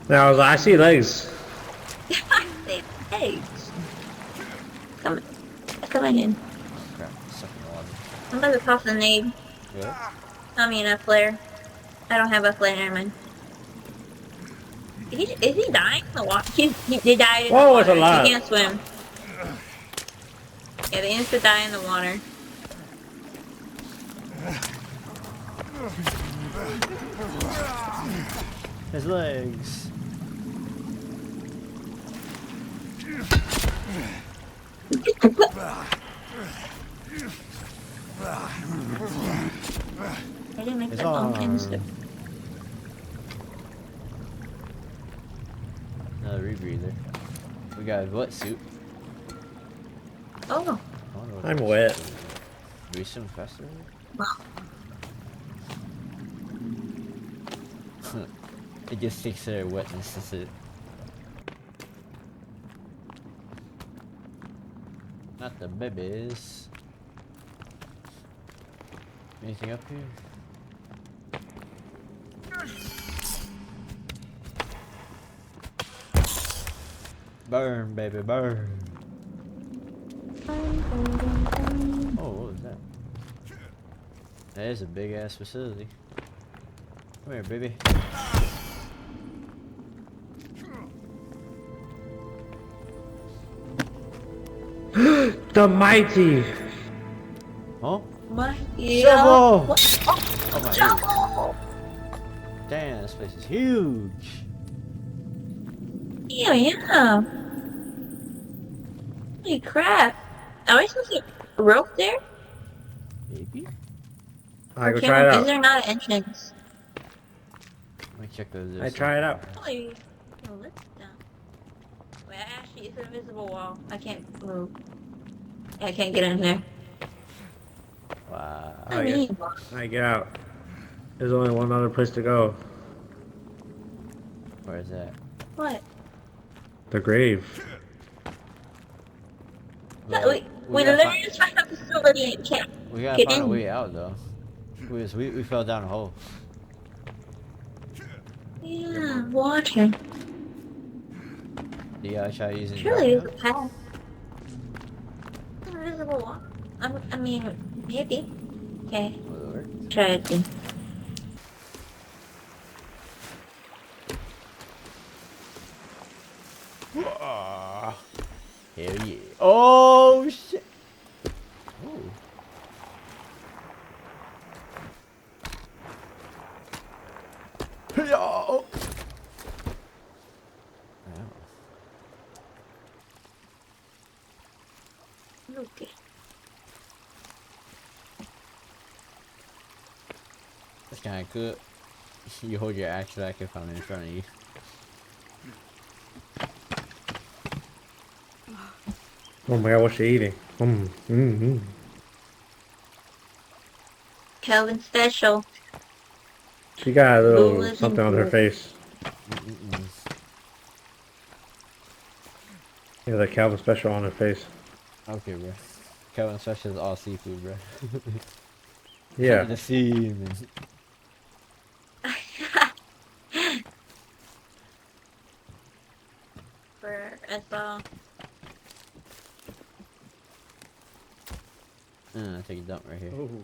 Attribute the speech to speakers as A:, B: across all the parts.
A: Now I see legs.
B: I see eggs. Coming. Coming in.
C: Crap, stuck in the water.
B: I'm about to toss a nade.
C: What?
B: I mean a flare. I don't have a flare, never mind. Is he dying in the water? They died in the
A: Whoa, it's a
B: water. He
A: lot.
B: can't swim. Yeah, they insta die in the water.
C: His legs.
B: I didn't make
C: His
B: that long
C: arm.
B: insta.
C: Another rebreather. We got a wetsuit.
B: Oh,
A: I'm wet.
C: Do we swim faster?
B: wow.
C: It just takes their wetness, that's it. Not the babies. Anything up here? Burn, baby, burn. Oh, what was that? That is a big ass facility. Come here, baby.
A: The mighty.
C: Huh?
B: What?
C: Shovel!
B: What?
C: Oh my
B: Shovel!
C: Damn, this place is huge.
B: Yeah, yeah. Holy crap. Are we supposed to get rope there?
C: Maybe?
A: I
B: Or
A: go
B: can
A: try it
B: we, is
A: out.
B: there not an entrance?
C: Let me check those.
A: I try it out.
B: Oh, you can lift down. Wait, actually, it's an invisible wall. I can't move. I can't get in there.
C: Wow.
B: I mean,
A: I get out. There's only one other place to go.
C: Where is that?
B: what?
A: The grave.
C: Well,
B: We
C: gotta
B: literally just found a facility and can't
C: we gotta
B: get
C: find a
B: in.
C: way out though. We fell down a hole.
B: Yeah, water.
C: You gotta try using
B: Surely there's a
C: drop
B: path. Invisible wall. I mean, maybe. Okay,
C: Will it work?
B: try it then.
C: Ah, hell yeah. Oh shit. Ooh. Yeah. Oh.
B: Okay.
C: That's kinda good. You hold your axe back if I'm in front of you.
A: Oh my god, what's she eating?
B: Kelvin special.
A: She got a little
B: Lula's
A: something
B: and
A: on her
B: Lula.
A: face. Yeah, the Calvin special on her face.
C: Okay, bro. Kelvin Special is all seafood, bro.
A: Yeah.
C: The seamen.
B: For as well.
C: Take a dump right here.
A: Ooh.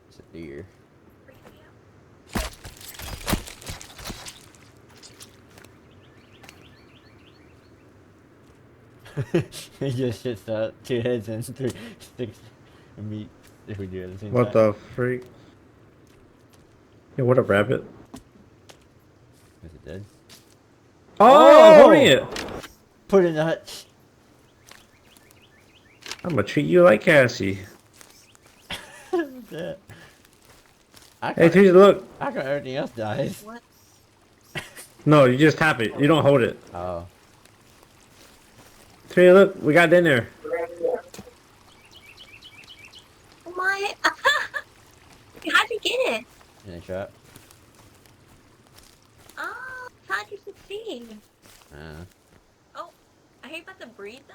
C: It's a deer. He just shits out 2 heads and 3 sticks of meat if we do it at the same
A: What
C: time.
A: the freak? Yeah, what a rabbit.
C: Is it dead?
A: Oh, I'm holding it.
C: Put it in the hutch.
A: I'm gonna treat you like Cassie.
C: Yeah.
A: Hey, Teresa, look.
C: How come everything else dies?
B: What?
A: No, you just tap it. You don't hold it.
C: Oh.
A: Teresa, look. We got in there.
B: Oh my! How'd you get it?
C: In a trap.
B: Oh, how'd you succeed?
C: Uh.
B: Are you about to breathe though?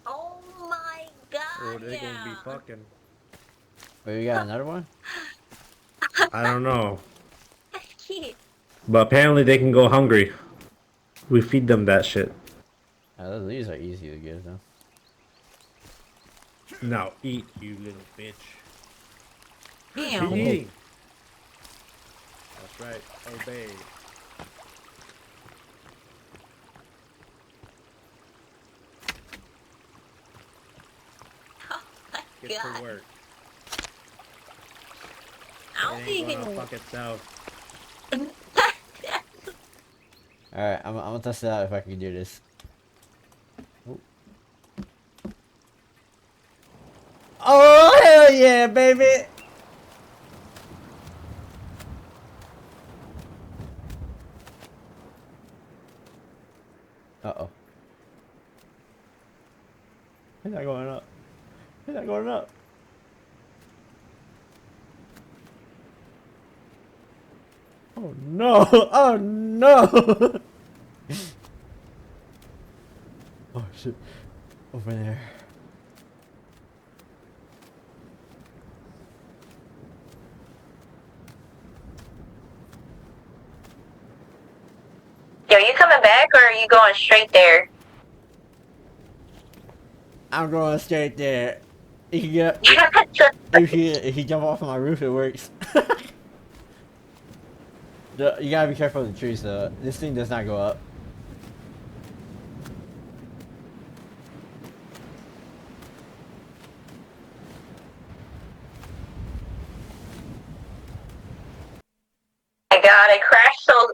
B: Oh my god!
A: Oh, they're gonna be
B: yeah.
A: fucking.
C: Wait, we got another one?
A: I don't know.
B: That's cute.
A: But apparently they can go hungry. We feed them that shit.
C: These are easy to give though.
A: Now eat, you little bitch.
B: Damn.
A: Keep eating. That's right. Obey.
B: Oh my
A: Get
B: god.
A: to work.
B: I
A: It
B: don't
A: ain't
B: even.
A: gonna fuck itself.
C: Alright, I'm gonna test it out if I can do this. Oh, oh hell yeah, baby! Uh-oh. He's not going up. He's not going up. Oh no! Oh no! Oh shit. Over there.
B: Yo, you coming back or are you going straight there?
C: I'm going straight there. You can get if you jump off my roof, it works. You gotta be careful of the trees though. This thing does not go up.
B: My god, I crashed so.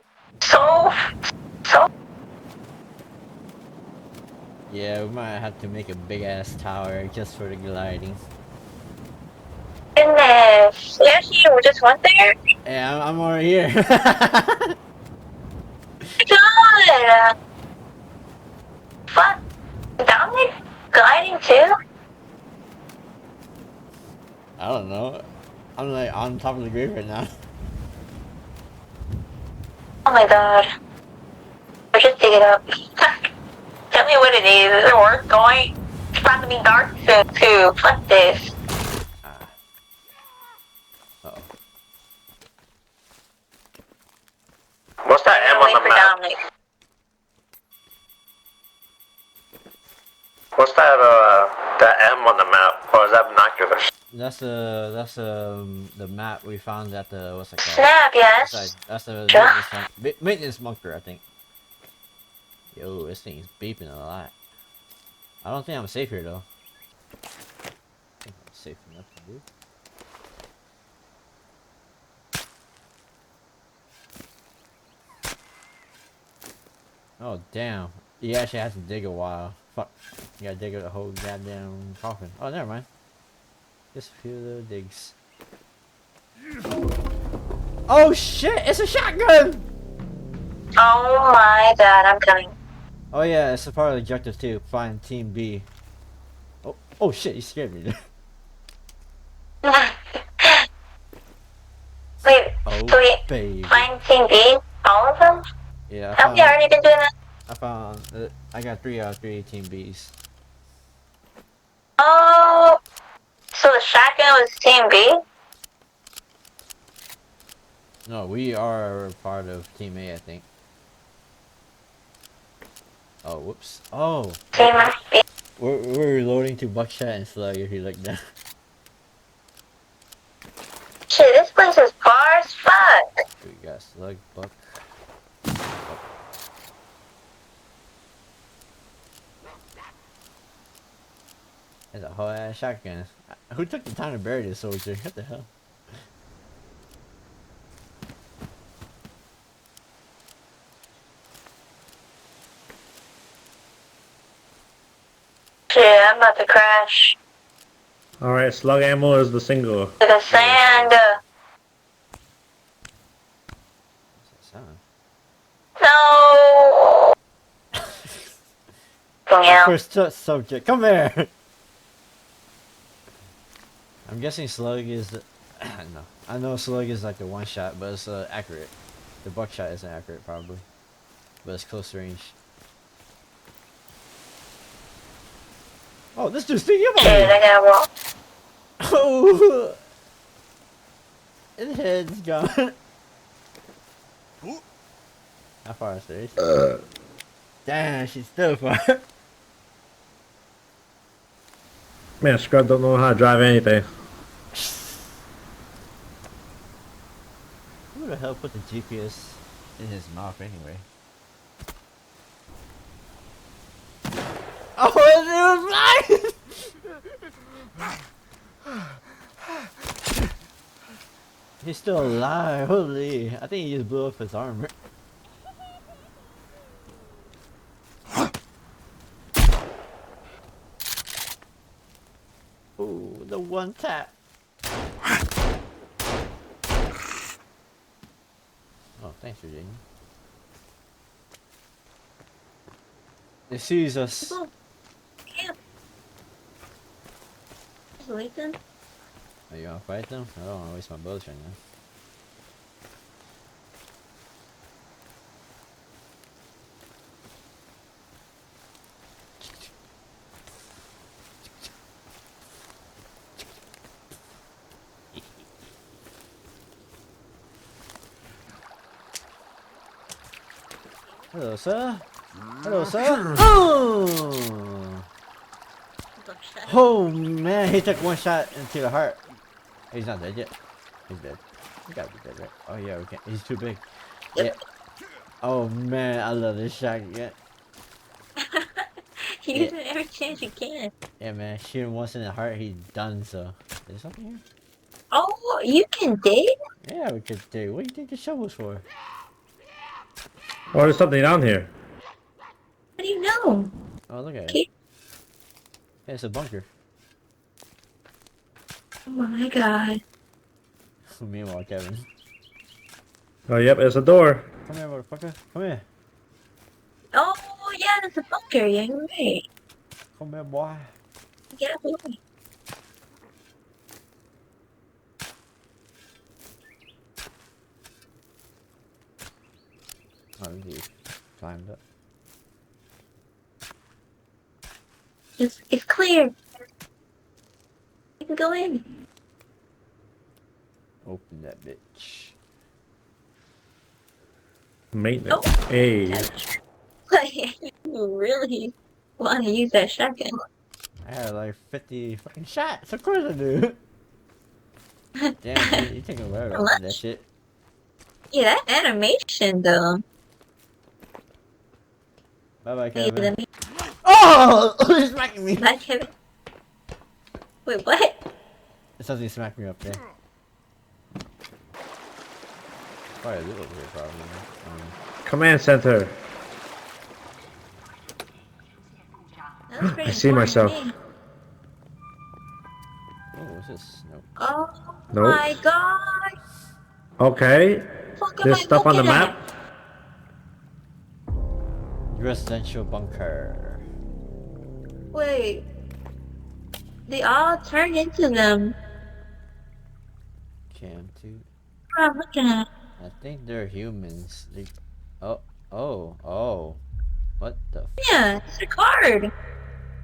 C: Yeah, we might have to make a big ass tower just for the gliding.
B: Goodness. You actually just went there?
C: Yeah, I'm already here.
B: God. Fuck. Dominic gliding too?
C: I don't know. I'm like on top of the grave right now.
B: Oh my god. Or just dig it up. Tell me what it is. Is it worth going? It's about to be dark soon too. Fuck this.
C: Ah. Uh-oh.
A: What's that M
B: Wait
A: on the
B: for
A: map?
B: Dominic.
A: What's that M on the map? Or is that binoculars?
C: That's the map we found at the what's it called?
B: Snap, yes.
C: That's the
B: Yeah.
C: maintenance bunker, I think. Yo, this thing's beeping a lot. I don't think I'm safe here though. I think I'm safe enough to do. Oh damn! You actually have to dig a while. Fuck! You gotta dig a whole goddamn coffin. Oh, never mind. Just a few little digs. Oh shit! It's a shotgun!
B: Oh my god, I'm coming.
C: Oh yeah, it's a part of the objective too. Find Team B. Oh, oh shit! You scared me.
B: Wait,
C: Oh
B: so we
C: baby.
B: find Team B? All of them?
C: Yeah,
B: Have we already been doing that?
C: I got 3 out of 3 Team Bs.
B: Oh, so the shotgun was Team B?
C: No, we are part of Team A, I think. Oh, whoops. Oh,
B: Team B.
C: we're reloading to buckshot and slug if you look down.
B: Shit, this place is far as fuck.
C: We got slug, buck. There's a whole ass shotgun. Who took the time to bury this soldier? What the hell?
B: Shit, I'm about to crash.
A: Alright, slug ammo is the single.
B: To the sand.
C: What's that sound?
B: No. Going out.
C: First subject, come here! I'm guessing slug is the... no. I know slug is like the one shot, but it's accurate. The buckshot isn't accurate, probably. But it's close range. Oh, this dude's sneaking up on
B: Shit,
C: me!
B: I gotta walk.
C: Oh! His head's gone. How far is there? Damn, she's still far.
A: Man, Scrub don't know how to drive anything.
C: Who the hell put the GPS in his mouth anyway? Oh, it was mine! He's still alive, holy. I think he just blew up his armor. Ooh, the one tap. Oh, thanks, Virginia. They sees us.
B: Oh, camp. Wait them.
C: Are you gonna fight them? I don't wanna waste my bullets right now. Hello, sir. Hello, sir. Oh! Oh man, he took one shot into the heart. He's not dead yet. He's dead. He gotta be dead, right? Oh yeah, we can't. He's too big.
B: Yep.
C: Yeah. Oh man, I love this shotgun.
B: You use it every chance you can.
C: Yeah, man. Shoot him once in the heart, he's done. So, is there something here?
B: Oh, you can dig?
C: Yeah, we could do. What do you think the shovel's for?
A: Oh, there's something down here.
B: How do you know?
C: Oh, look at it.
B: Okay.
C: Yeah, it's a bunker.
B: Oh my god.
C: Meanwhile, Kevin.
A: Oh, yep, it's a door.
C: Come here, motherfucker. Come here.
B: Oh, yeah, there's a bunker. Yeah, you're right.
C: Come here, boy.
B: Get up away.
C: Oh, he climbed up.
B: It's clear. You can go in.
C: Open that bitch.
A: Maintenance.
B: Oh.
A: Hey.
B: You really want to use that shotgun?
C: I had like 50 fucking shots. Of course I do. Damn, you taking away with that shit.
B: Yeah, that animation though.
C: Bye bye,
B: Hey,
C: Kevin.
B: let me.
C: Oh! He's smacking me!
B: Bye, Kevin. Wait, what?
C: Something smacked me up there. Probably a little over here, probably.
A: Command center.
B: That was pretty
A: I see
B: important
A: myself.
B: to me.
C: Oh, what's this? Nope.
B: Oh
A: Nope.
B: my god!
A: Okay.
B: Fuck, am
A: There's
B: I
A: stuff on the
B: looking at?
A: map.
C: Residential bunker.
B: Wait. They all turned into them.
C: Cam 2.
B: What am I looking at?
C: I think they're humans. They... Oh. What the f...
B: Yeah, it's a card.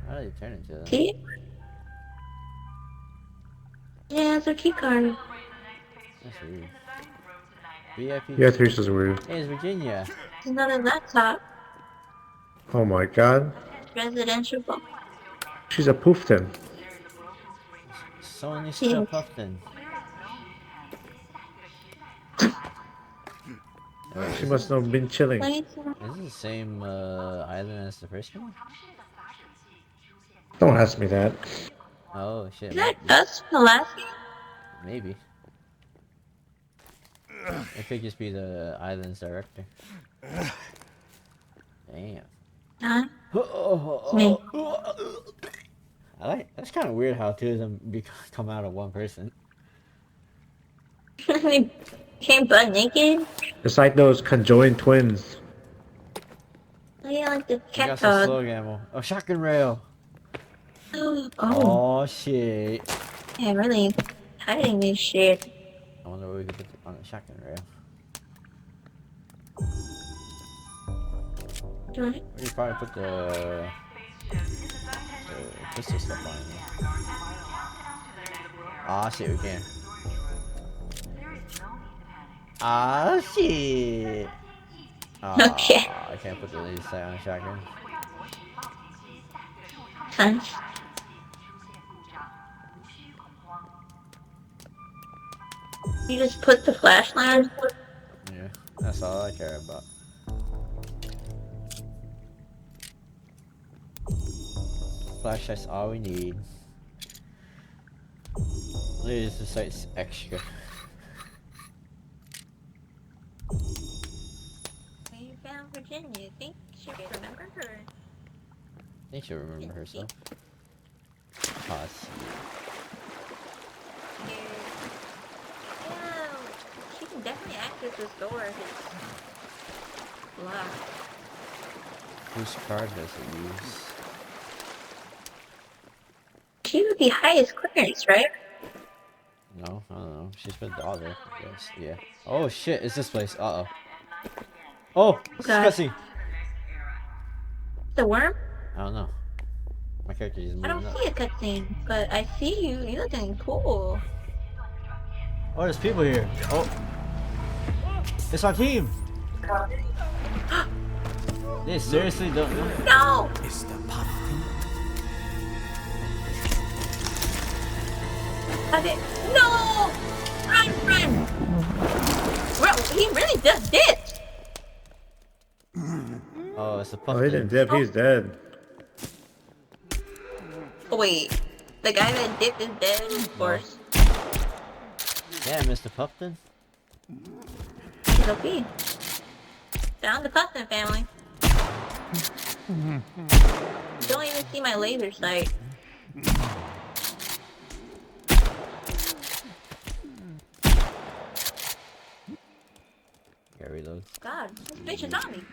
C: How did they turn into them?
B: See? Yeah, it's a key card.
C: That's weird. VIP.
A: Yeah, this is weird.
C: Hey, it's Virginia.
B: It's another laptop.
A: Oh my god.
B: Residential book.
A: She's a poofton.
C: Sony still Puffton.
A: She must have been chilling.
C: Is this the same island as the first one?
A: Don't ask me that.
C: Oh shit.
B: Is that us from the last game?
C: Maybe. It could just be the island's director. Damn.
B: Huh? Me.
C: I like. That's kind of weird how two of them come out of one person.
B: They came butt naked?
A: It's like those conjoined twins.
B: Oh yeah, like the
C: You
B: cat
C: got some
B: dog.
C: slow ammo. Oh, shotgun rail.
B: Oh,
C: Oh shit.
B: yeah, really hiding this shit.
C: I wonder what we could put on a shotgun rail.
B: Do
C: We could probably put the pistol stuff on it. Ah shit, we can. Ah, shit. Ah,
B: Okay.
C: I can't put the laser sight on a shotgun.
B: Fun. You just put the flashlight on?
C: Yeah, that's all I care about. Flashlight's all we need. Laser sight's extra.
B: We found Virginia. Think she remember her?
C: I think she'll remember herself. Pause.
B: Yeah, she can definitely access this door if it's locked.
C: Whose card does it use?
B: She would be highest clearance, right?
C: No, I don't know. She's been the other, I guess. Yeah. Oh shit, it's this place. Uh oh. Oh, it's
B: God.
C: disgusting.
B: The worm?
C: I don't know. My character is
B: I don't
C: moving up.
B: see a cutscene, but I see you. You're looking cool.
C: Oh, there's people here. Oh. It's our team. They seriously don't know.
B: No! I did. No! Run! Bro, he really just did.
C: Oh, it's a
A: Oh, he didn't
C: pumpkin.
A: dip. He's dead.
B: Oh, wait. The guy that dipped is dead, of course.
C: Yeah, Mr. Pumpkin.
B: He's OP. Down the Puffin family. Don't even see my laser sight.
C: Gotta reload.
B: God, this bitch is on me.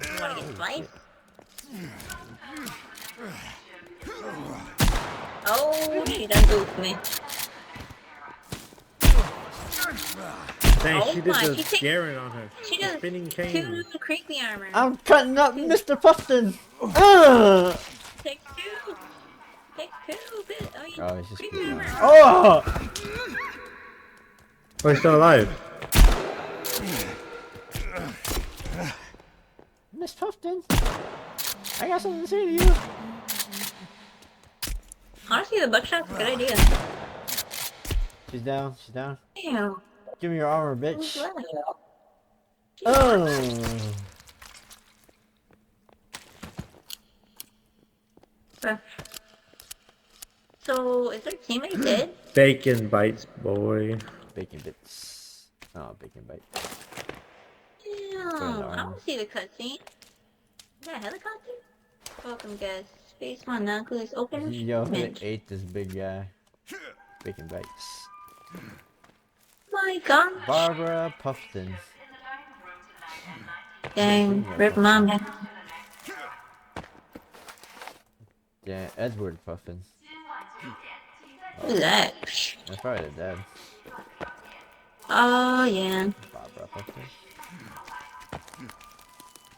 B: You wanna get sliced? Oh, she done goofed me.
A: Dang,
B: Oh
A: she did
B: my,
A: the
B: she takes-
A: scaring on her.
B: She
A: The
B: does
A: spinning cane.
B: 2 creepy armor.
C: I'm cutting up Mr. Pumpkin. Ugh.
B: Take 2. Take 2, bitch. Oh, you
C: Oh, it's just
B: creepy
C: creepy
B: armor.
C: armor. Oh!
A: Oh, he's still alive.
C: Miss Pumpkin. I got something to say to you.
B: Honestly, the buckshot's a good idea.
C: She's down. She's down.
B: Damn.
C: Give me your armor,
B: Who's
C: bitch.
B: left?
C: Oh.
B: So, is their teammate dead?
A: Bacon bites, boy.
C: Bacon bits. Oh, bacon bite.
B: Damn. I
C: armor.
B: don't see the cutscene. Is that a helicopter? Welcome, guys. Space One Knuckles open.
C: Yo, they
B: shipment.
C: ate this big guy. Bacon bites.
B: My God.
C: Barbara Puffton.
B: Dang, rip mama.
C: Yeah, Edward Puffin.
B: Who's that?
C: That's probably the dad.
B: Oh, yeah.
C: Barbara Puffin.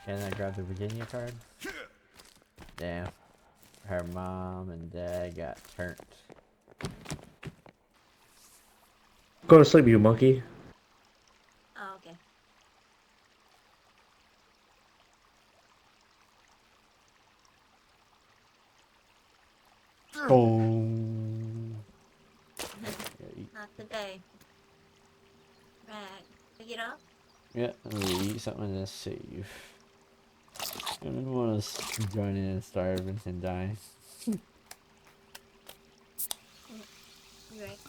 C: Can I grab the Virginia card? Damn. Her mom and dad got turned.
A: Go to sleep, you monkey.
B: Oh, okay.
C: Boom.
B: Not today. Right. Pick it up?
C: Yeah, I'm gonna eat something to save. I don't want us joining and starving and dying.
B: You're right.